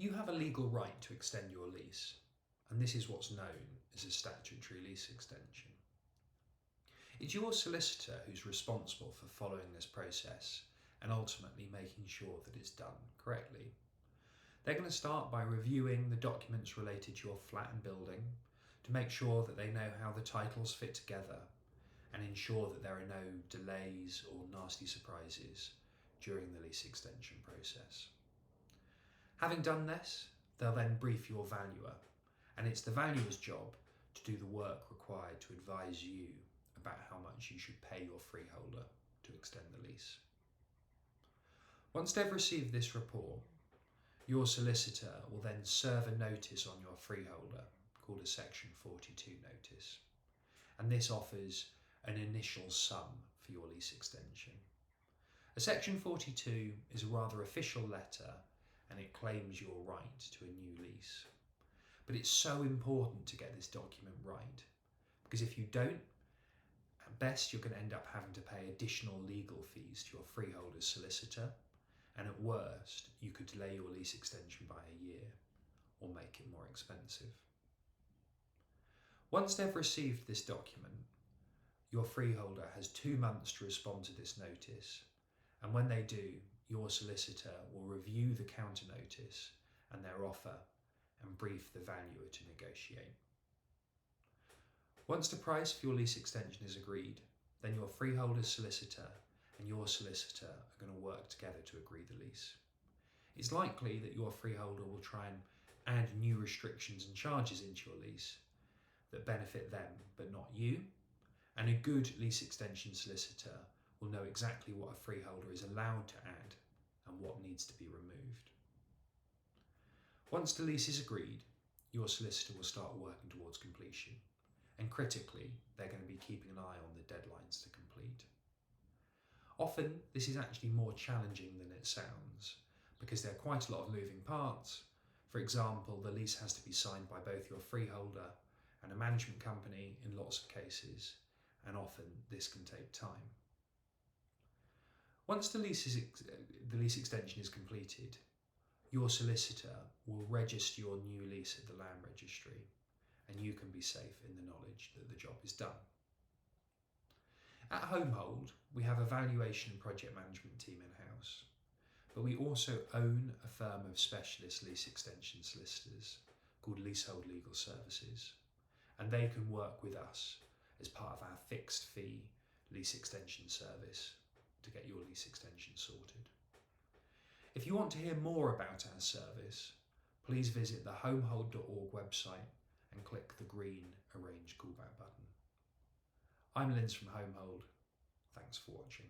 You have a legal right to extend your lease, and this is what's known as a statutory lease extension. It's your solicitor who's responsible for following this process and ultimately making sure that it's done correctly. They're going to start by reviewing the documents related to your flat and building to make sure that they know how the titles fit together and ensure that there are no delays or nasty surprises during the lease extension process. Having done this, they'll then brief your valuer, and it's the valuer's job to do the work required to advise you about how much you should pay your freeholder to extend the lease. Once they've received this report, your solicitor will then serve a notice on your freeholder called a Section 42 notice, and this offers an initial sum for your lease extension. A Section 42 is a rather official letter and it claims your right to a new lease. But it's so important to get this document right, because if you don't, at best you're going to end up having to pay additional legal fees to your freeholder's solicitor, and at worst you could delay your lease extension by a year or make it more expensive. Once they've received this document, your freeholder has 2 months to respond to this notice, and when they do, your solicitor will review the counter notice and their offer and brief the valuer to negotiate. Once the price for your lease extension is agreed, then your freeholder's solicitor and your solicitor are going to work together to agree the lease. It's likely that your freeholder will try and add new restrictions and charges into your lease that benefit them but not you, and a good lease extension solicitor will know exactly what a freeholder is allowed to add and what needs to be removed. Once the lease is agreed, your solicitor will start working towards completion, and critically, they're going to be keeping an eye on the deadlines to complete. Often, this is actually more challenging than it sounds, because there are quite a lot of moving parts. For example, the lease has to be signed by both your freeholder and a management company in lots of cases, and often this can take time. Once the lease extension is completed, your solicitor will register your new lease at the land registry, and you can be safe in the knowledge that the job is done. At Homehold, we have a valuation and project management team in-house, but we also own a firm of specialist lease extension solicitors called Leasehold Legal Services, and they can work with us as part of our fixed fee lease extension service to get your lease extension sorted. If you want to hear more about our service, please visit the homehold.org website and click the green Arrange Callback button. I'm Linz from Homehold. Thanks for watching.